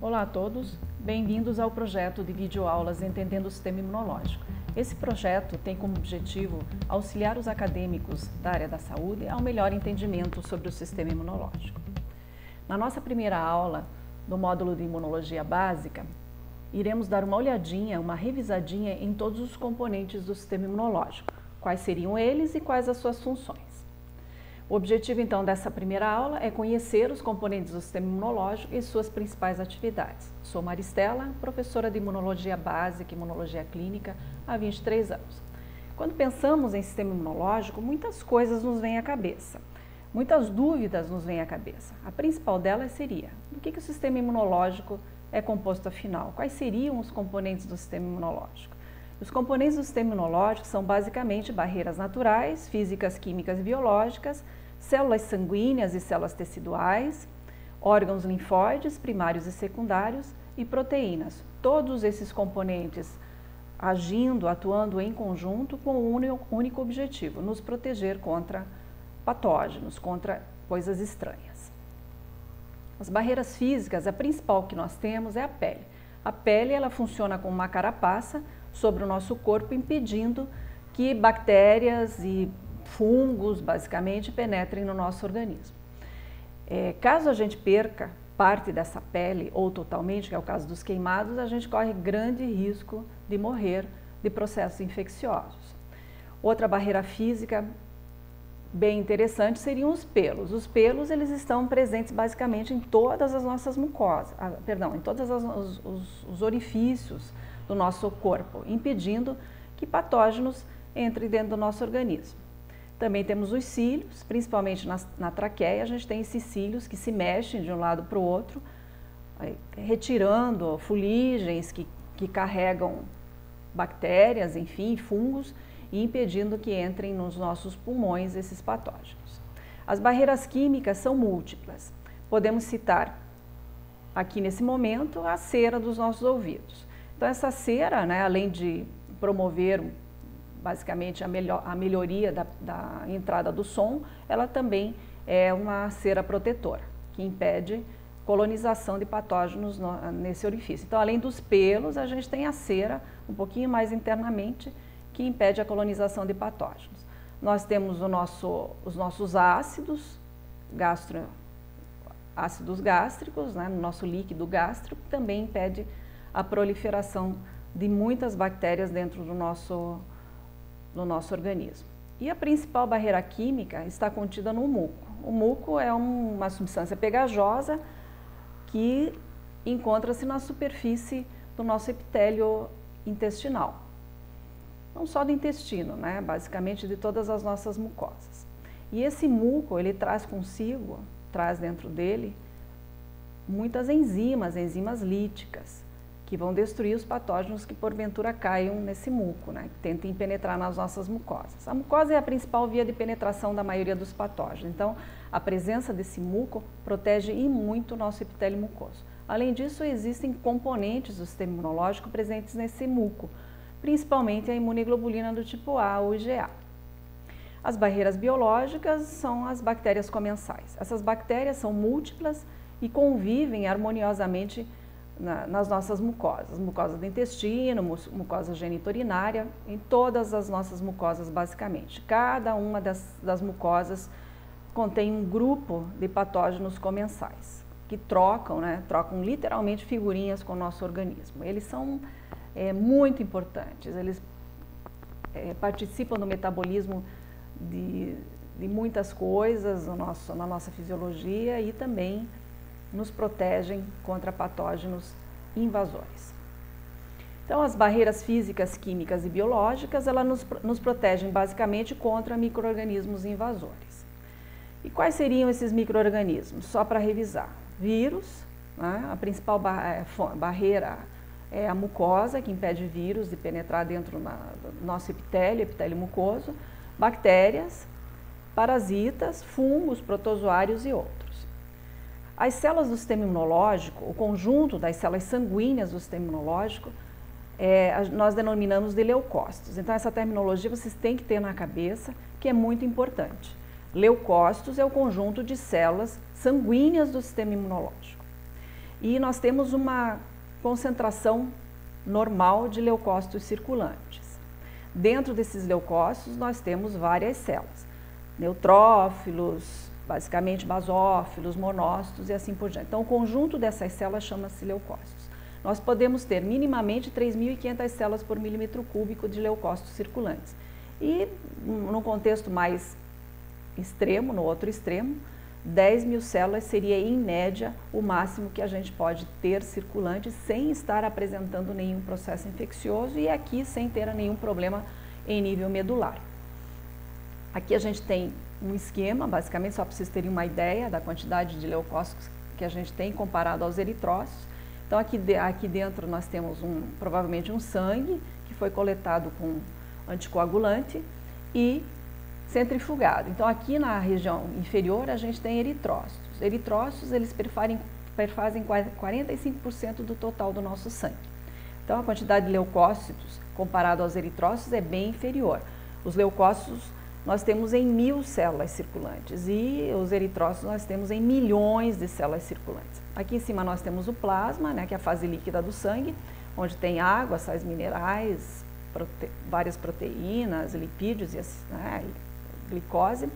Olá a todos, bem-vindos ao projeto de videoaulas Entendendo o Sistema Imunológico. Esse projeto tem como objetivo auxiliar os acadêmicos da área da saúde ao melhor entendimento sobre o sistema imunológico. Na nossa primeira aula do módulo de Imunologia Básica, iremos dar uma olhadinha, uma revisadinha em todos os componentes do sistema imunológico, quais seriam eles e quais as suas funções. O objetivo, então, dessa primeira aula é conhecer os componentes do sistema imunológico e suas principais atividades. Sou Maristela, professora de Imunologia Básica e Imunologia Clínica há 23 anos. Quando pensamos em sistema imunológico, muitas coisas nos vêm à cabeça, muitas dúvidas nos vêm à cabeça. A principal delas seria, do que o sistema imunológico é composto afinal? Quais seriam os componentes do sistema imunológico? Os componentes do sistema imunológico são basicamente barreiras naturais, físicas, químicas e biológicas, células sanguíneas e células teciduais, órgãos linfóides, primários e secundários e proteínas. Todos esses componentes atuando em conjunto com um único objetivo, nos proteger contra patógenos, contra coisas estranhas. As barreiras físicas, a principal que nós temos é a pele. A pele, ela funciona como uma carapaça sobre o nosso corpo, impedindo que bactérias e fungos, basicamente, penetrem no nosso organismo. Caso a gente perca parte dessa pele, ou totalmente, que é o caso dos queimados, a gente corre grande risco de morrer de processos infecciosos. Outra barreira física bem interessante seriam os pelos. Os pelos, eles estão presentes basicamente em todas as nossas mucosas, em todos os orifícios do nosso corpo, impedindo que patógenos entrem dentro do nosso organismo. Também temos os cílios, principalmente na traqueia, a gente tem esses cílios que se mexem de um lado para o outro, retirando fuligens que carregam bactérias, enfim, fungos, e impedindo que entrem nos nossos pulmões esses patógenos. As barreiras químicas são múltiplas. Podemos citar aqui nesse momento a cera dos nossos ouvidos. Então essa cera, além de promover basicamente a melhoria da entrada do som, ela também é uma cera protetora, que impede colonização de patógenos nesse orifício. Então, além dos pelos, a gente tem a cera, um pouquinho mais internamente, que impede a colonização de patógenos. Nós temos os nossos ácidos gástricos, no nosso líquido gástrico, que também impede a proliferação de muitas bactérias dentro do nosso organismo. E a principal barreira química está contida no muco. O muco é uma substância pegajosa que encontra-se na superfície do nosso epitélio intestinal. Não só do intestino, basicamente de todas as nossas mucosas. E esse muco, ele traz dentro dele, muitas enzimas líticas, que vão destruir os patógenos que porventura caiam nesse muco, que tentem penetrar nas nossas mucosas. A mucosa é a principal via de penetração da maioria dos patógenos, então a presença desse muco protege e muito o nosso epitélio mucoso. Além disso, existem componentes do sistema imunológico presentes nesse muco, principalmente a imunoglobulina do tipo A ou IgA. As barreiras biológicas são as bactérias comensais. Essas bactérias são múltiplas e convivem harmoniosamente nas nossas mucosas, mucosa do intestino, mucosa geniturinária, em todas as nossas mucosas basicamente. Cada uma das mucosas contém um grupo de patógenos comensais, que trocam literalmente figurinhas com o nosso organismo. Eles são muito importantes, eles participam do metabolismo de muitas coisas na nossa fisiologia e também nos protegem contra patógenos invasores. Então, as barreiras físicas, químicas e biológicas, elas nos protegem basicamente contra micro-organismos invasores. E quais seriam esses micro-organismos? Só para revisar. Vírus, a principal barreira é a mucosa, que impede vírus de penetrar dentro do nosso epitélio mucoso, bactérias, parasitas, fungos, protozoários e outros. As células do sistema imunológico, o conjunto das células sanguíneas do sistema imunológico, nós denominamos de leucócitos. Então, essa terminologia vocês têm que ter na cabeça, que é muito importante. Leucócitos é o conjunto de células sanguíneas do sistema imunológico. e nós temos uma concentração normal de leucócitos circulantes. Dentro desses leucócitos nós temos várias células, neutrófilos, basicamente basófilos, monócitos e assim por diante. Então o conjunto dessas células chama-se leucócitos. Nós podemos ter minimamente 3.500 células por milímetro cúbico de leucócitos circulantes. E no contexto mais extremo, no outro extremo, 10.000 células seria em média o máximo que a gente pode ter circulante sem estar apresentando nenhum processo infeccioso e aqui sem ter nenhum problema em nível medular. Aqui a gente tem um esquema, basicamente só para vocês terem uma ideia da quantidade de leucócitos que a gente tem comparado aos eritrócitos. Então aqui dentro nós temos provavelmente um sangue que foi coletado com anticoagulante e centrifugado. Então aqui na região inferior a gente tem eritrócitos. Eritrócitos eles perfazem 45% do total do nosso sangue. Então a quantidade de leucócitos comparado aos eritrócitos é bem inferior. Os leucócitos nós temos em 1.000 células circulantes e os eritrócitos nós temos em milhões de células circulantes. Aqui em cima nós temos o plasma, né, que é a fase líquida do sangue, onde tem água, sais minerais, várias proteínas, lipídios, né, glicose.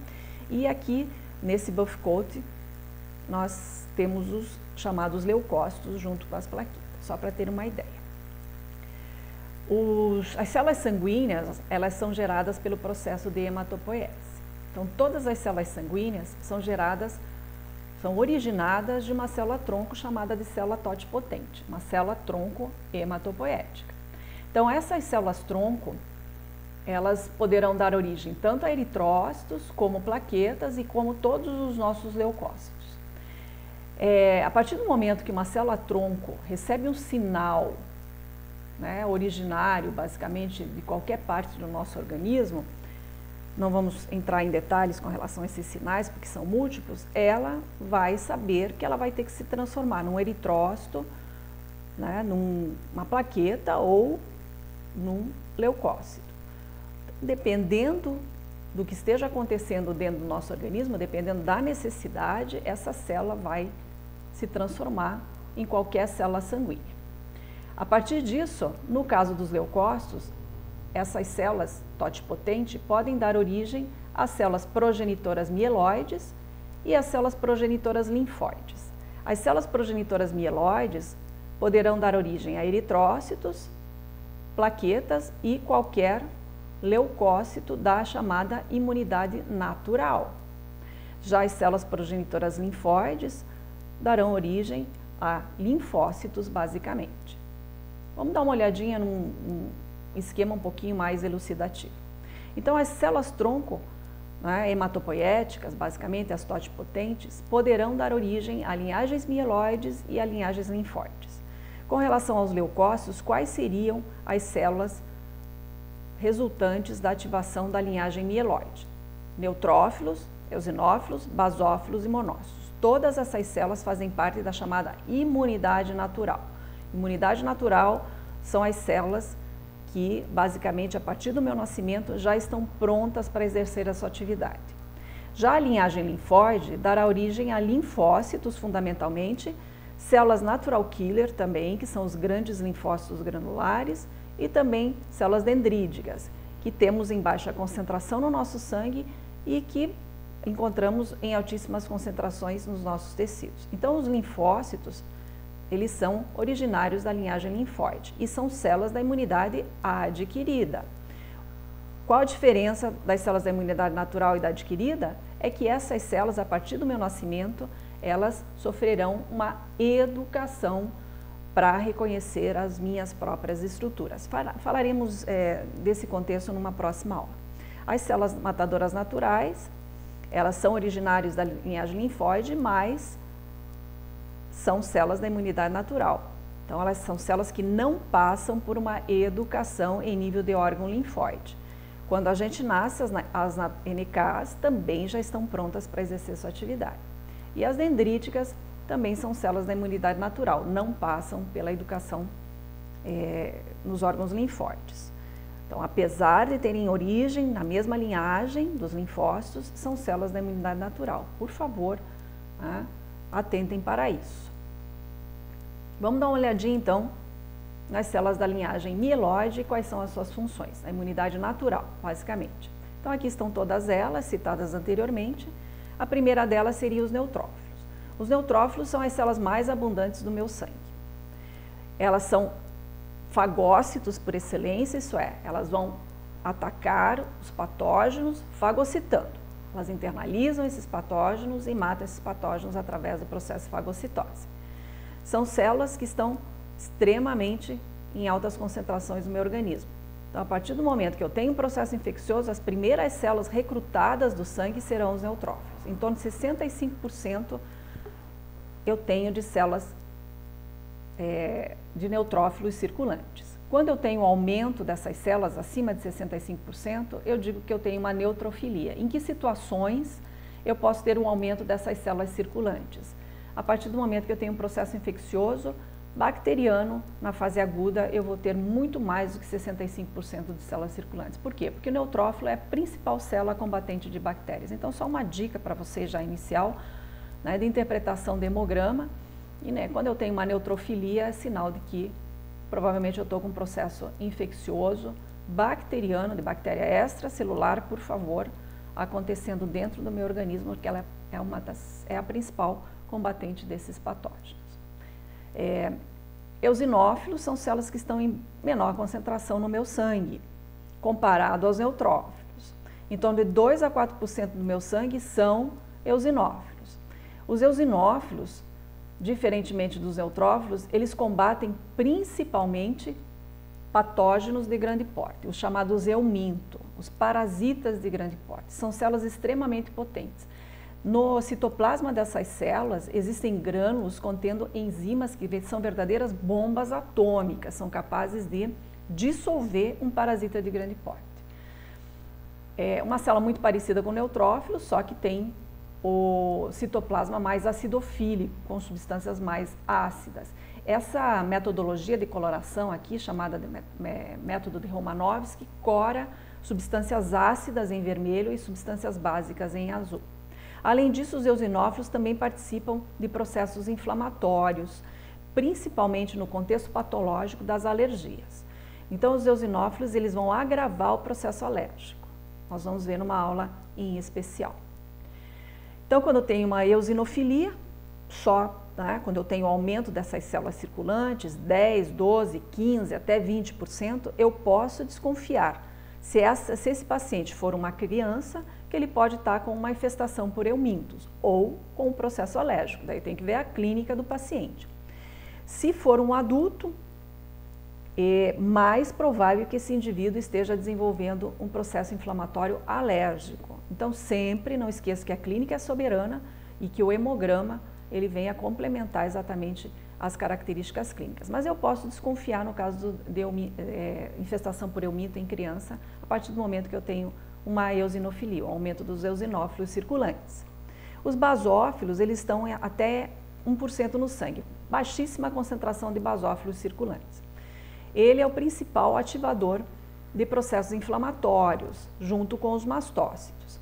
E aqui nesse buff coat nós temos os chamados leucócitos junto com as plaquetas, só para ter uma ideia. As células sanguíneas, elas são geradas pelo processo de hematopoiese. Então, todas as células sanguíneas são originadas de uma célula-tronco chamada de célula totipotente, uma célula-tronco hematopoética. Então, essas células-tronco, elas poderão dar origem tanto a eritrócitos, como plaquetas e como todos os nossos leucócitos. A partir do momento que uma célula-tronco recebe um sinal, né, originário, basicamente, de qualquer parte do nosso organismo, não vamos entrar em detalhes com relação a esses sinais, porque são múltiplos, ela vai saber que ela vai ter que se transformar num eritrócito, né, numa plaqueta ou num leucócito. Dependendo do que esteja acontecendo dentro do nosso organismo, dependendo da necessidade, essa célula vai se transformar em qualquer célula sanguínea. A partir disso, no caso dos leucócitos, essas células totipotentes podem dar origem às células progenitoras mieloides e às células progenitoras linfóides. As células progenitoras mieloides poderão dar origem a eritrócitos, plaquetas e qualquer leucócito da chamada imunidade natural. Já as células progenitoras linfóides darão origem a linfócitos, basicamente. Vamos dar uma olhadinha num esquema um pouquinho mais elucidativo. Então, as células-tronco, né, hematopoéticas, basicamente as totipotentes, poderão dar origem a linhagens mieloides e a linhagens linfóides. Com relação aos leucócitos, quais seriam as células resultantes da ativação da linhagem mieloide? Neutrófilos, eosinófilos, basófilos e monócitos. Todas essas células fazem parte da chamada imunidade natural. Imunidade natural são as células que, basicamente, a partir do meu nascimento, já estão prontas para exercer a sua atividade. Já a linhagem linfóide dará origem a linfócitos, fundamentalmente, células natural killer também, que são os grandes linfócitos granulares, e também células dendríticas, que temos em baixa concentração no nosso sangue e que encontramos em altíssimas concentrações nos nossos tecidos. Então, os linfócitos, eles são originários da linhagem linfóide e são células da imunidade adquirida. Qual a diferença das células da imunidade natural e da adquirida? É que essas células, a partir do meu nascimento, elas sofrerão uma educação para reconhecer as minhas próprias estruturas. Falaremos desse contexto numa próxima aula. As células matadoras naturais, elas são originárias da linhagem linfóide, mas são células da imunidade natural. Então, elas são células que não passam por uma educação em nível de órgão linfóide. Quando a gente nasce, as NKs também já estão prontas para exercer sua atividade. E as dendríticas também são células da imunidade natural, não passam pela educação nos órgãos linfóides. Então, apesar de terem origem na mesma linhagem dos linfócitos, são células da imunidade natural. Por favor, atentem para isso. Vamos dar uma olhadinha, então, nas células da linhagem mieloide e quais são as suas funções. A imunidade natural, basicamente. Então, aqui estão todas elas, citadas anteriormente. A primeira delas seria os neutrófilos. Os neutrófilos são as células mais abundantes do meu sangue. Elas são fagócitos por excelência, isso é, elas vão atacar os patógenos fagocitando. Elas internalizam esses patógenos e matam esses patógenos através do processo de fagocitose. São células que estão extremamente em altas concentrações no meu organismo. Então, a partir do momento que eu tenho um processo infeccioso, as primeiras células recrutadas do sangue serão os neutrófilos. Em torno de 65% eu tenho de células de neutrófilos circulantes. Quando eu tenho um aumento dessas células acima de 65%, eu digo que eu tenho uma neutrofilia. Em que situações eu posso ter um aumento dessas células circulantes? A partir do momento que eu tenho um processo infeccioso bacteriano, na fase aguda, eu vou ter muito mais do que 65% de células circulantes. Por quê? Porque o neutrófilo é a principal célula combatente de bactérias. Então, só uma dica para você já inicial, né, de interpretação do hemograma. E, né, quando eu tenho uma neutrofilia, é sinal de que provavelmente eu estou com um processo infeccioso bacteriano, de bactéria extracelular, por favor, acontecendo dentro do meu organismo, porque ela é a principal combatente desses patógenos. Eosinófilos são células que estão em menor concentração no meu sangue, comparado aos neutrófilos. Em torno de 2 a 4% do meu sangue são eosinófilos. Os eosinófilos, diferentemente dos neutrófilos, eles combatem principalmente patógenos de grande porte, os chamados euminto, os parasitas de grande porte. São células extremamente potentes. No citoplasma dessas células existem grânulos contendo enzimas que são verdadeiras bombas atômicas, são capazes de dissolver um parasita de grande porte. É uma célula muito parecida com o neutrófilo, só que tem o citoplasma mais acidofílico, com substâncias mais ácidas. Essa metodologia de coloração aqui, chamada de método de Romanovsky, cora substâncias ácidas em vermelho e substâncias básicas em azul. Além disso, os eosinófilos também participam de processos inflamatórios, principalmente no contexto patológico das alergias. Então, os eosinófilos eles vão agravar o processo alérgico. Nós vamos ver numa aula em especial. Então, quando eu tenho uma eosinofilia, quando eu tenho aumento dessas células circulantes, 10, 12, 15, até 20%, eu posso desconfiar se esse paciente for uma criança, que ele pode estar com uma infestação por eumintos ou com um processo alérgico, daí tem que ver a clínica do paciente. Se for um adulto, é mais provável que esse indivíduo esteja desenvolvendo um processo inflamatório alérgico. Então, sempre não esqueça que a clínica é soberana e que o hemograma ele vem a complementar exatamente as características clínicas. Mas eu posso desconfiar no caso de infestação por euminto em criança, a partir do momento que eu tenho uma eosinofilia, o aumento dos eosinófilos circulantes. Os basófilos, eles estão até 1% no sangue, baixíssima concentração de basófilos circulantes. Ele é o principal ativador de processos inflamatórios, junto com os mastócitos.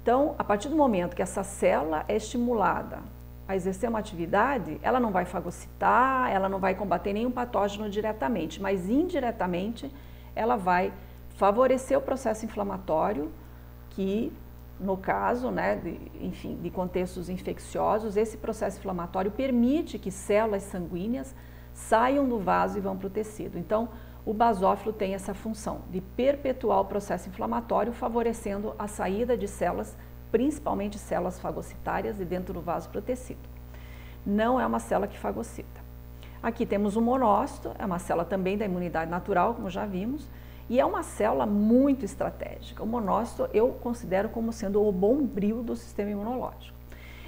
Então, a partir do momento que essa célula é estimulada a exercer uma atividade, ela não vai fagocitar, ela não vai combater nenhum patógeno diretamente, mas indiretamente ela vai favorecer o processo inflamatório que, no caso, né, de contextos infecciosos, esse processo inflamatório permite que células sanguíneas saiam do vaso e vão para o tecido. Então, o basófilo tem essa função de perpetuar o processo inflamatório, favorecendo a saída de células, principalmente células fagocitárias, de dentro do vaso para o tecido. Não é uma célula que fagocita. Aqui temos o monócito, é uma célula também da imunidade natural, como já vimos, e é uma célula muito estratégica. O monócito eu considero como sendo o bombril do sistema imunológico.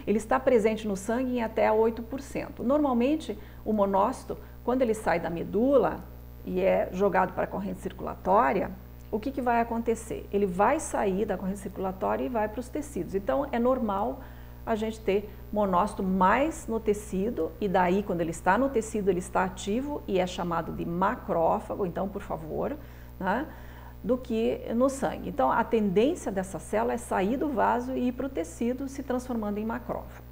Ele está presente no sangue em até 8%. Normalmente, o monócito, quando ele sai da medula e é jogado para a corrente circulatória, o que vai acontecer? Ele vai sair da corrente circulatória e vai para os tecidos. Então, é normal a gente ter monócito mais no tecido, e daí, quando ele está no tecido, ele está ativo e é chamado de macrófago, então, por favor, né, do que no sangue. Então, a tendência dessa célula é sair do vaso e ir para o tecido, se transformando em macrófago.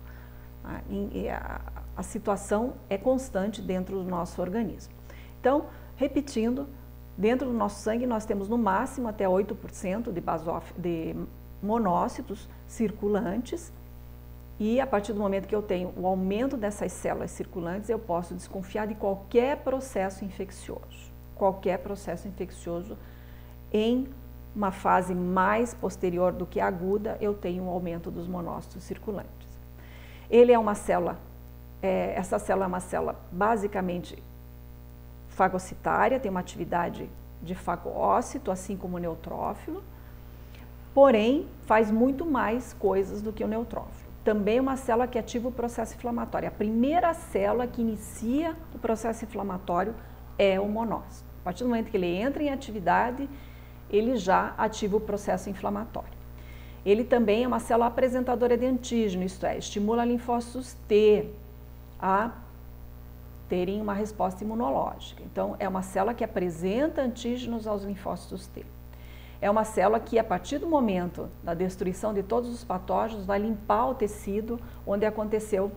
a situação é constante dentro do nosso organismo. Então, repetindo, dentro do nosso sangue nós temos no máximo até 8% de monócitos circulantes, e a partir do momento que eu tenho o aumento dessas células circulantes, eu posso desconfiar de qualquer processo infeccioso. Qualquer processo infeccioso em uma fase mais posterior do que aguda, eu tenho um aumento dos monócitos circulantes. Ele é uma célula, essa célula é uma célula basicamente fagocitária, tem uma atividade de fagócito, assim como o neutrófilo, porém faz muito mais coisas do que o neutrófilo. Também é uma célula que ativa o processo inflamatório. A primeira célula que inicia o processo inflamatório é o monócito. A partir do momento que ele entra em atividade, ele já ativa o processo inflamatório. Ele também é uma célula apresentadora de antígeno, isto é, estimula linfócitos T a terem uma resposta imunológica. Então, é uma célula que apresenta antígenos aos linfócitos T. É uma célula que, a partir do momento da destruição de todos os patógenos, vai limpar o tecido onde aconteceu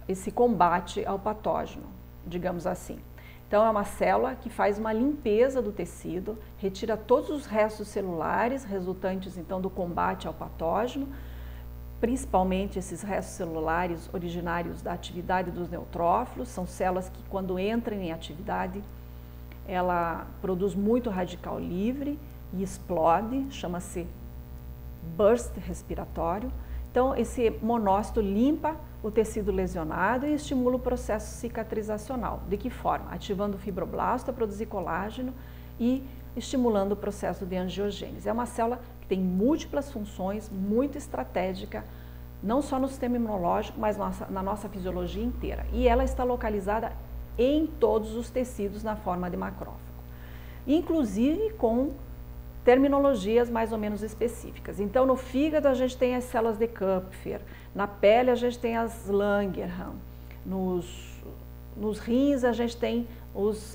esse combate ao patógeno, digamos assim. Então, é uma célula que faz uma limpeza do tecido, retira todos os restos celulares resultantes, então, do combate ao patógeno, principalmente esses restos celulares originários da atividade dos neutrófilos. São células que, quando entram em atividade, ela produz muito radical livre e explode, chama-se burst respiratório. Então, esse monócito limpa o tecido lesionado e estimula o processo cicatrizacional. De que forma? Ativando o fibroblasto a produzir colágeno e estimulando o processo de angiogênese. É uma célula que tem múltiplas funções, muito estratégica, não só no sistema imunológico, mas na nossa fisiologia inteira. E ela está localizada em todos os tecidos na forma de macrófago, inclusive com terminologias mais ou menos específicas. Então, no fígado a gente tem as células de Kupfer, na pele a gente tem as Langerhans, nos rins a gente tem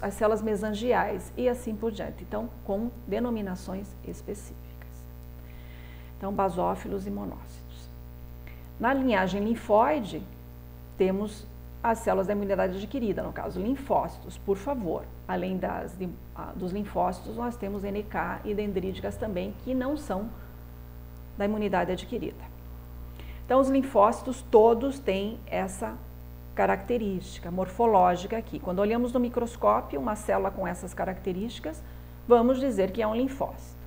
as células mesangiais e assim por diante, então com denominações específicas. Então, basófilos e monócitos. Na linhagem linfóide, temos as células da imunidade adquirida, no caso linfócitos, por favor. Além dos linfócitos, nós temos NK e dendríticas também, que não são da imunidade adquirida. Então, os linfócitos todos têm essa característica morfológica aqui. Quando olhamos no microscópio uma célula com essas características, vamos dizer que é um linfócito.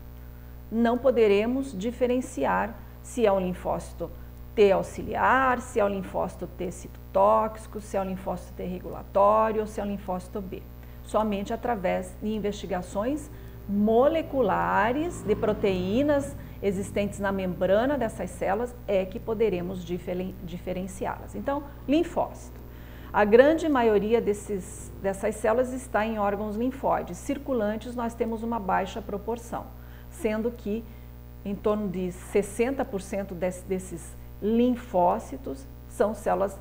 Não poderemos diferenciar se é um linfócito T auxiliar, se é o linfócito T citotóxico, se é o linfócito T regulatório ou se é o linfócito B. Somente através de investigações moleculares de proteínas existentes na membrana dessas células é que poderemos diferenciá-las. Então, linfócito. A grande maioria dessas células está em órgãos linfóides. Circulantes nós temos uma baixa proporção, sendo que em torno de 60% desses linfócitos são células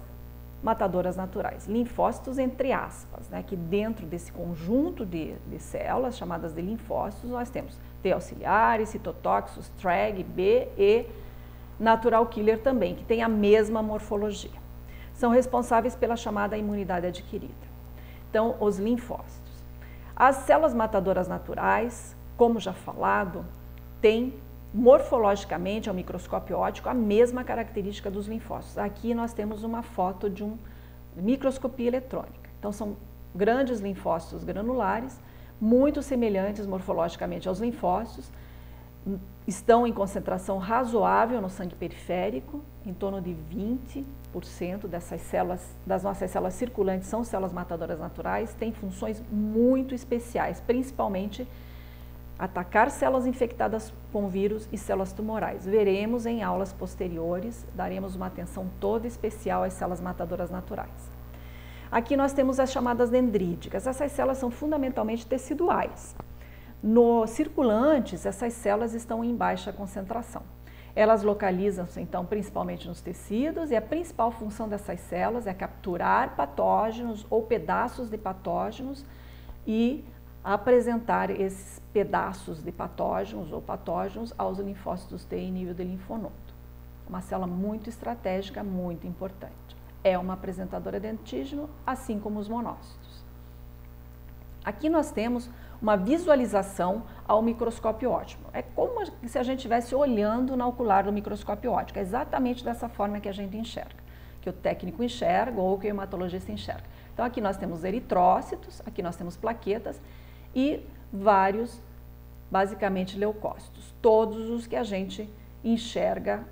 matadoras naturais. Linfócitos entre aspas, né, que dentro desse conjunto de células chamadas de linfócitos nós temos T auxiliares, citotóxicos, TREG, B e natural killer também, que tem a mesma morfologia. São responsáveis pela chamada imunidade adquirida. Então, os linfócitos. As células matadoras naturais, como já falado, têm morfologicamente, ao microscópio óptico, a mesma característica dos linfócitos. Aqui nós temos uma foto de uma microscopia eletrônica. Então, são grandes linfócitos granulares, muito semelhantes morfologicamente aos linfócitos, estão em concentração razoável no sangue periférico, em torno de 20% dessas células, das nossas células circulantes, são células matadoras naturais, têm funções muito especiais, principalmente atacar células infectadas com vírus e células tumorais. Veremos em aulas posteriores, daremos uma atenção toda especial às células matadoras naturais. Aqui nós temos as chamadas dendríticas. Essas células são fundamentalmente teciduais. Nos circulantes, essas células estão em baixa concentração. Elas localizam-se, então, principalmente nos tecidos, e a principal função dessas células é capturar patógenos ou pedaços de patógenos e apresentar esses pedaços de patógenos ou patógenos aos linfócitos T em nível de linfonodo. Uma célula muito estratégica, muito importante. é uma apresentadora de antígeno, assim como os monócitos. Aqui nós temos uma visualização ao microscópio óptico. É como se a gente estivesse olhando na ocular do microscópio óptico, é exatamente dessa forma que a gente enxerga, que o técnico enxerga ou que o hematologista enxerga. Então aqui nós temos eritrócitos, aqui nós temos plaquetas e vários, basicamente, leucócitos, todos os que a gente enxerga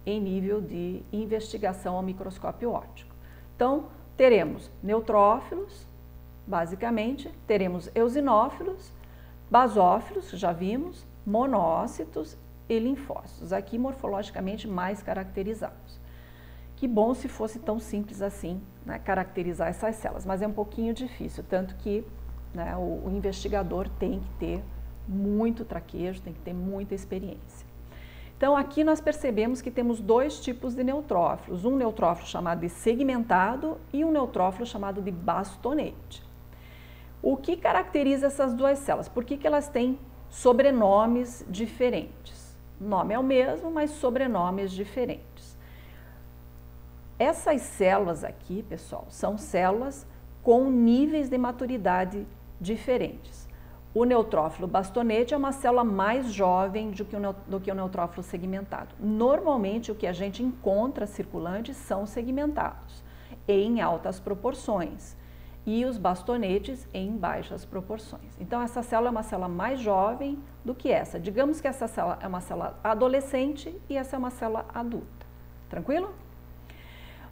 em nível de investigação ao microscópio óptico. Então, teremos neutrófilos, basicamente, teremos eosinófilos, basófilos, já vimos, monócitos e linfócitos, aqui morfologicamente mais caracterizados. Que bom se fosse tão simples assim, né, caracterizar essas células, mas é um pouquinho difícil, tanto que, né, o investigador tem que ter muito traquejo, tem que ter muita experiência. Então, aqui nós percebemos que temos dois tipos de neutrófilos, um neutrófilo chamado de segmentado e um neutrófilo chamado de bastonete. O que caracteriza essas duas células? Por que elas têm sobrenomes diferentes? O nome é o mesmo, mas sobrenomes diferentes. Essas células aqui, pessoal, são células com níveis de maturidade diferentes. O neutrófilo bastonete é uma célula mais jovem do que o neutrófilo segmentado. Normalmente, o que a gente encontra circulante são segmentados, em altas proporções, e os bastonetes em baixas proporções. Então, essa célula é uma célula mais jovem do que essa. Digamos que essa célula é uma célula adolescente e essa é uma célula adulta. Tranquilo?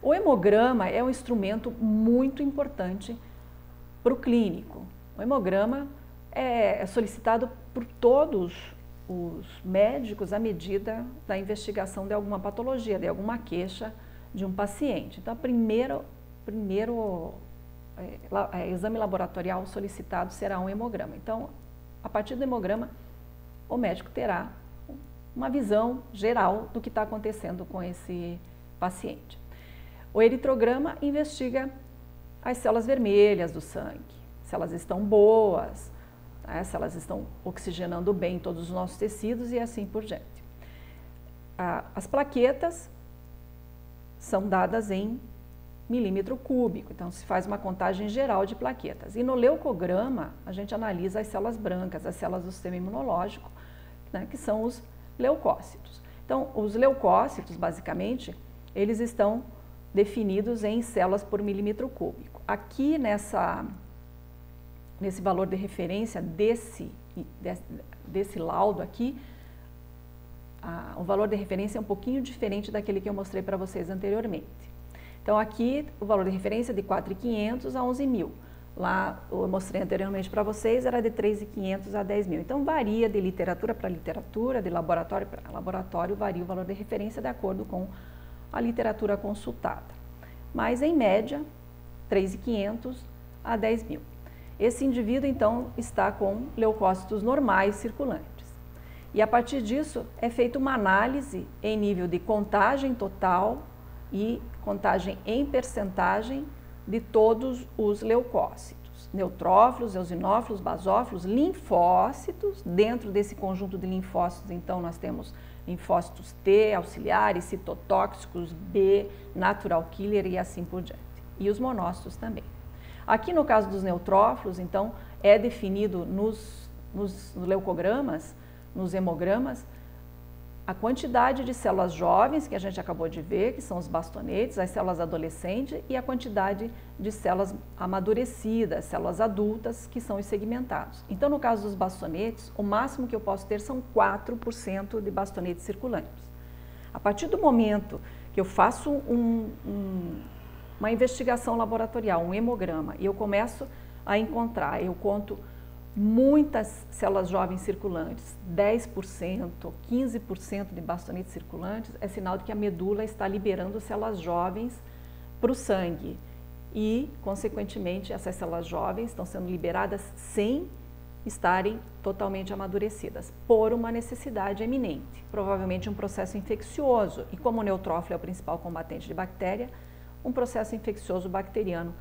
O hemograma é um instrumento muito importante para o clínico. O hemograma é solicitado por todos os médicos à medida da investigação de alguma patologia, de alguma queixa de um paciente. Então, o primeiro exame laboratorial solicitado será um hemograma. Então, a partir do hemograma, o médico terá uma visão geral do que está acontecendo com esse paciente. O eritrograma investiga as células vermelhas do sangue, se elas estão boas, né, se elas estão oxigenando bem todos os nossos tecidos e assim por diante. As plaquetas são dadas em milímetro cúbico, então se faz uma contagem geral de plaquetas. E no leucograma, a gente analisa as células brancas, as células do sistema imunológico, né, que são os leucócitos. Então, os leucócitos, basicamente, eles estão definidos em células por milímetro cúbico. Aqui nesse valor de referência desse laudo aqui, o valor de referência é um pouquinho diferente daquele que eu mostrei para vocês anteriormente. Então, aqui o valor de referência é de 4.500 a 11.000. Lá, eu mostrei anteriormente para vocês, era de 3.500 a 10.000. Então, varia de literatura para literatura, de laboratório para laboratório, varia o valor de referência de acordo com a literatura consultada. Mas, em média, 3.500 a 10.000. Esse indivíduo, então, está com leucócitos normais circulantes. E, a partir disso, é feita uma análise em nível de contagem total e contagem em percentagem de todos os leucócitos, neutrófilos, eosinófilos, basófilos, linfócitos. Dentro desse conjunto de linfócitos, então, nós temos linfócitos T, auxiliares, citotóxicos, B, natural killer e assim por diante. E os monócitos também. Aqui, no caso dos neutrófilos, então, é definido nos leucogramas, nos hemogramas, a quantidade de células jovens, que a gente acabou de ver, que são os bastonetes, as células adolescentes, e a quantidade de células amadurecidas, células adultas, que são os segmentados. Então, no caso dos bastonetes, o máximo que eu posso ter são 4% de bastonetes circulantes. A partir do momento que eu faço uma investigação laboratorial, um hemograma, e eu começo a encontrar, eu conto muitas células jovens circulantes, 10%, 15% de bastonetes circulantes, é sinal de que a medula está liberando células jovens para o sangue e, consequentemente, essas células jovens estão sendo liberadas sem estarem totalmente amadurecidas, por uma necessidade eminente, provavelmente um processo infeccioso, e como o neutrófilo é o principal combatente de bactéria, um processo infeccioso bacteriano,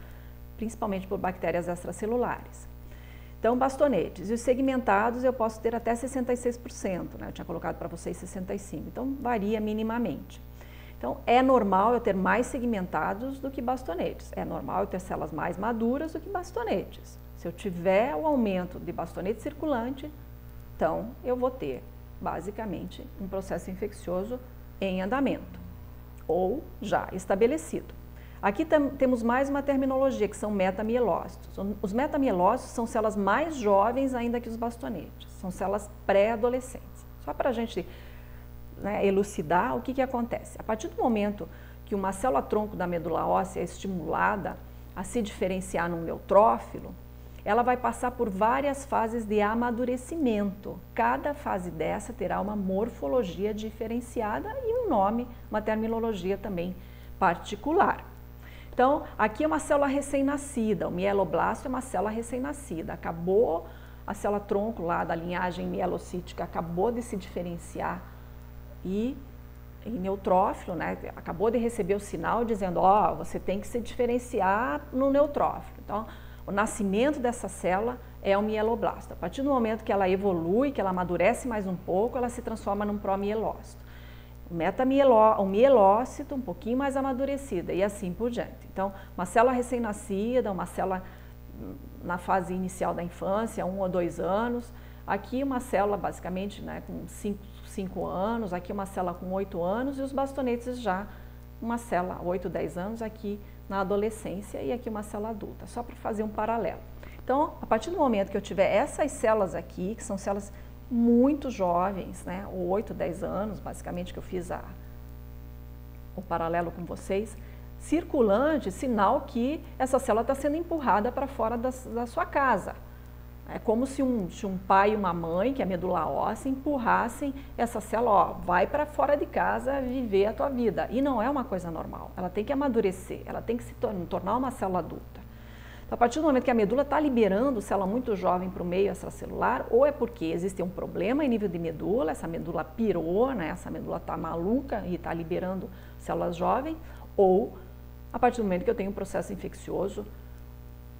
principalmente por bactérias extracelulares. Então, bastonetes. E os segmentados eu posso ter até 66%, né? Eu tinha colocado para vocês 65%, então varia minimamente. Então, é normal eu ter mais segmentados do que bastonetes, é normal eu ter células mais maduras do que bastonetes. Se eu tiver o aumento de bastonete circulante, então eu vou ter, basicamente, um processo infeccioso em andamento, ou já estabelecido. Aqui temos mais uma terminologia, que são metamielócitos. Os metamielócitos são células mais jovens ainda que os bastonetes, são células pré-adolescentes. Só para a gente, né, elucidar o que acontece. A partir do momento que uma célula-tronco da medula óssea é estimulada a se diferenciar num neutrófilo, ela vai passar por várias fases de amadurecimento. Cada fase dessa terá uma morfologia diferenciada e um nome, uma terminologia também particular. Então, aqui é uma célula recém-nascida, o mieloblasto é uma célula recém-nascida. Acabou a célula-tronco lá da linhagem mielocítica, acabou de se diferenciar e em neutrófilo, né, acabou de receber o sinal dizendo, ó, você tem que se diferenciar no neutrófilo. Então, o nascimento dessa célula é o mieloblasto. A partir do momento que ela evolui, que ela amadurece mais um pouco, ela se transforma num promielócito. O mielócito um pouquinho mais amadurecida e assim por diante. Então, uma célula recém-nascida, uma célula na fase inicial da infância, 1 ou 2 anos. Aqui uma célula basicamente, né, com 5 anos, aqui uma célula com 8 anos e os bastonetes já uma célula 8, 10 anos aqui na adolescência e aqui uma célula adulta, só para fazer um paralelo. Então, a partir do momento que eu tiver essas células aqui, que são células muito jovens, né, 8, 10 anos, basicamente que eu fiz o paralelo com vocês, circulante, sinal que essa célula está sendo empurrada para fora da sua casa. É como se um pai e uma mãe, que é a medula óssea, empurrassem essa célula, ó, vai para fora de casa viver a tua vida. E não é uma coisa normal, ela tem que amadurecer, ela tem que se tornar uma célula adulta. Então, a partir do momento que a medula está liberando célula muito jovem para o meio extracelular, ou é porque existe um problema em nível de medula, essa medula pirou, né, essa medula está maluca e está liberando células jovens, ou a partir do momento que eu tenho um processo infeccioso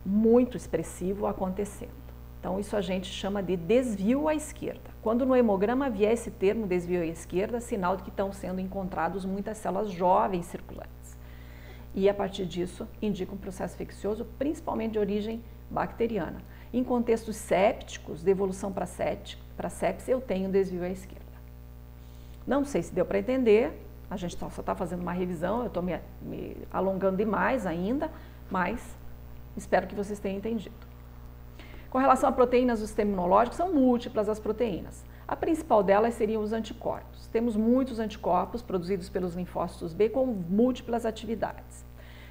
muito expressivo acontecendo. Então, isso a gente chama de desvio à esquerda. Quando no hemograma vier esse termo desvio à esquerda, sinal de que estão sendo encontrados muitas células jovens circulantes. E a partir disso, indica um processo infeccioso, principalmente de origem bacteriana. Em contextos sépticos, de evolução para sepse, eu tenho desvio à esquerda. Não sei se deu para entender, a gente só está fazendo uma revisão, eu estou me alongando demais ainda, mas espero que vocês tenham entendido. Com relação a proteínas do sistema imunológico, são múltiplas as proteínas. A principal delas seriam os anticorpos. Temos muitos anticorpos produzidos pelos linfócitos B com múltiplas atividades.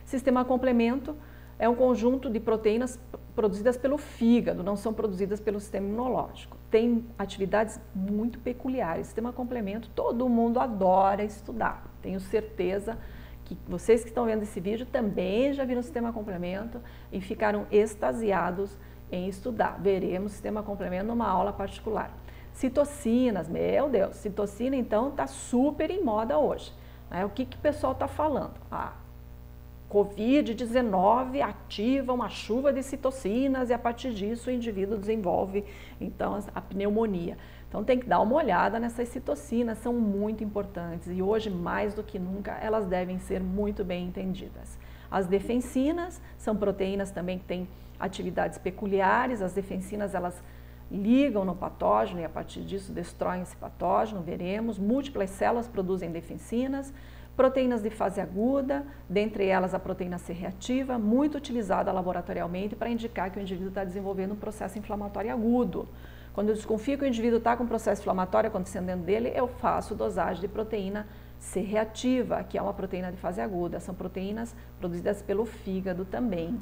Sistema complemento é um conjunto de proteínas produzidas pelo fígado, não são produzidas pelo sistema imunológico. Tem atividades muito peculiares. Sistema complemento, todo mundo adora estudar. Tenho certeza que vocês que estão vendo esse vídeo também já viram o sistema complemento e ficaram extasiados em estudar. Veremos sistema complemento numa aula particular. Citocinas, meu Deus, citocina então está super em moda hoje. O que o pessoal está falando? Covid-19 ativa uma chuva de citocinas e a partir disso o indivíduo desenvolve então a pneumonia. Então tem que dar uma olhada nessas citocinas, são muito importantes e hoje mais do que nunca elas devem ser muito bem entendidas. As defensinas são proteínas também que têm atividades peculiares, as defensinas elas ligam no patógeno e a partir disso destroem esse patógeno, veremos. Múltiplas células produzem defensinas, proteínas de fase aguda, dentre elas a proteína C reativa, muito utilizada laboratorialmente para indicar que o indivíduo está desenvolvendo um processo inflamatório agudo. Quando eu desconfio que o indivíduo está com um processo inflamatório acontecendo dentro dele, eu faço dosagem de proteína C reativa, que é uma proteína de fase aguda. São proteínas produzidas pelo fígado também.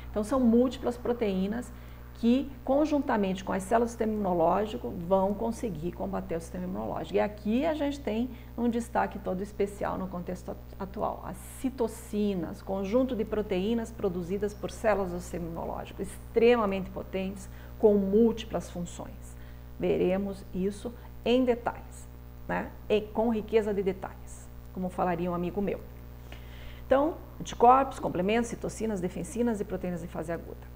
Então, são múltiplas proteínas que, conjuntamente com as células do sistema imunológico, vão conseguir combater o sistema imunológico. E aqui a gente tem um destaque todo especial no contexto atual. As citocinas, conjunto de proteínas produzidas por células do sistema imunológico, extremamente potentes, com múltiplas funções. Veremos isso em detalhes, né? E com riqueza de detalhes, como falaria um amigo meu. Então, anticorpos, complementos, citocinas, defensinas e proteínas de fase aguda.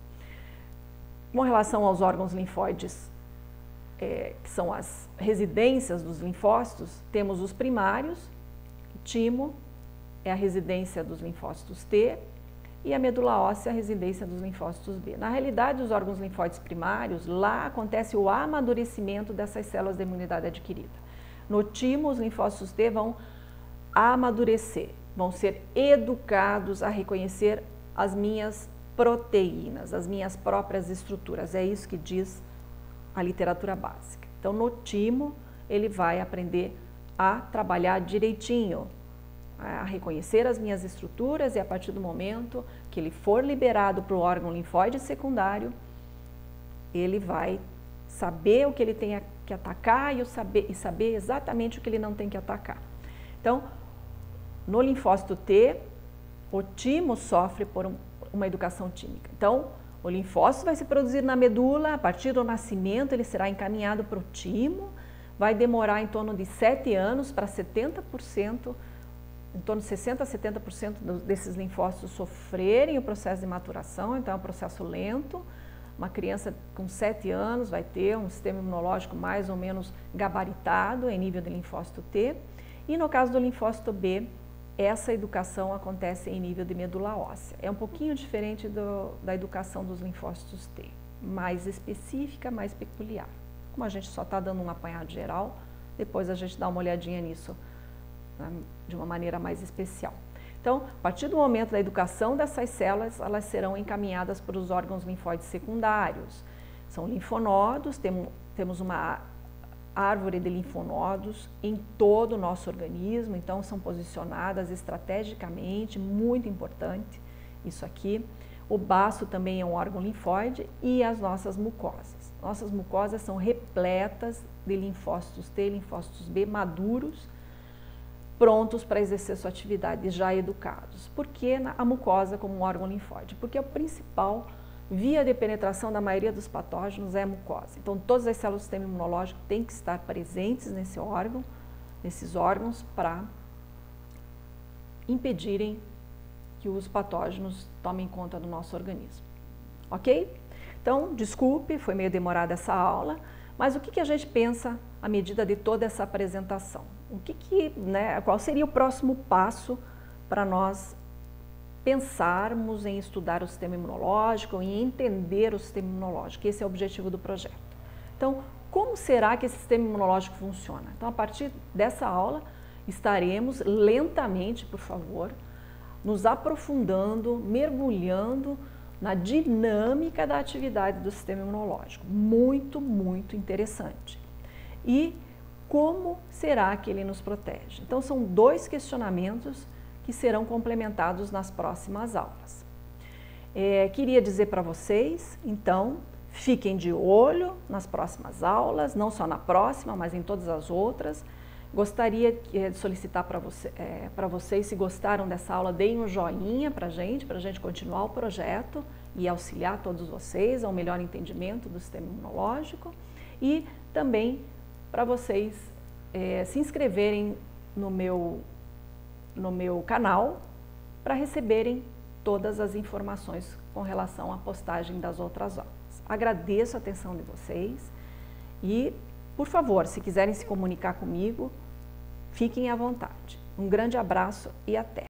Com relação aos órgãos linfóides, que são as residências dos linfócitos, temos os primários, timo, é a residência dos linfócitos T e a medula óssea é a residência dos linfócitos B. Na realidade, os órgãos linfóides primários, lá acontece o amadurecimento dessas células da imunidade adquirida. No timo, os linfócitos T vão amadurecer, vão ser educados a reconhecer as minhas proteínas, as minhas próprias estruturas. É isso que diz a literatura básica. Então, no timo, ele vai aprender a trabalhar direitinho, a reconhecer as minhas estruturas, e a partir do momento que ele for liberado para o órgão linfóide secundário, ele vai saber o que ele tem que atacar e saber exatamente o que ele não tem que atacar. Então, no linfócito T, o timo sofre por uma educação tímica. Então, o linfócito vai se produzir na medula, a partir do nascimento ele será encaminhado para o timo, vai demorar em torno de 7 anos para 70%, em torno de 60% a 70% desses linfócitos sofrerem o processo de maturação, então é um processo lento. Uma criança com 7 anos vai ter um sistema imunológico mais ou menos gabaritado em nível de linfócito T, e no caso do linfócito B, essa educação acontece em nível de medula óssea. É um pouquinho diferente da educação dos linfócitos T, mais específica, mais peculiar. Como a gente só está dando um apanhado geral, depois a gente dá uma olhadinha nisso, né, de uma maneira mais especial. Então, a partir do momento da educação dessas células, elas serão encaminhadas para os órgãos linfóides secundários. São linfonodos, temos uma árvore de linfonodos em todo o nosso organismo, então são posicionadas estrategicamente, muito importante isso aqui. O baço também é um órgão linfóide e as nossas mucosas. Nossas mucosas são repletas de linfócitos T e linfócitos B maduros, prontos para exercer sua atividade, já educados. Por que a mucosa como um órgão linfóide? Porque a principal via de penetração da maioria dos patógenos é a mucosa. Então, todas as células do sistema imunológico têm que estar presentes nesse órgão, nesses órgãos, para impedirem que os patógenos tomem conta do nosso organismo. Ok? Então, desculpe, foi meio demorada essa aula, mas o que a gente pensa à medida de toda essa apresentação? Qual seria o próximo passo para nós pensarmos em estudar o sistema imunológico, em entender o sistema imunológico? Esse é o objetivo do projeto. Então, como será que esse sistema imunológico funciona? Então, a partir dessa aula, estaremos lentamente, por favor, nos aprofundando, mergulhando na dinâmica da atividade do sistema imunológico. Muito, muito interessante. E como será que ele nos protege? Então, são 2 questionamentos que serão complementados nas próximas aulas. Queria dizer para vocês, então, fiquem de olho nas próximas aulas, não só na próxima, mas em todas as outras. Gostaria de solicitar para vocês, se gostaram dessa aula, deem um joinha para a gente continuar o projeto e auxiliar todos vocês ao melhor entendimento do sistema imunológico, e também para vocês se inscreverem no meu canal para receberem todas as informações com relação à postagem das outras aulas. Agradeço a atenção de vocês e, por favor, se quiserem se comunicar comigo, fiquem à vontade. Um grande abraço e até!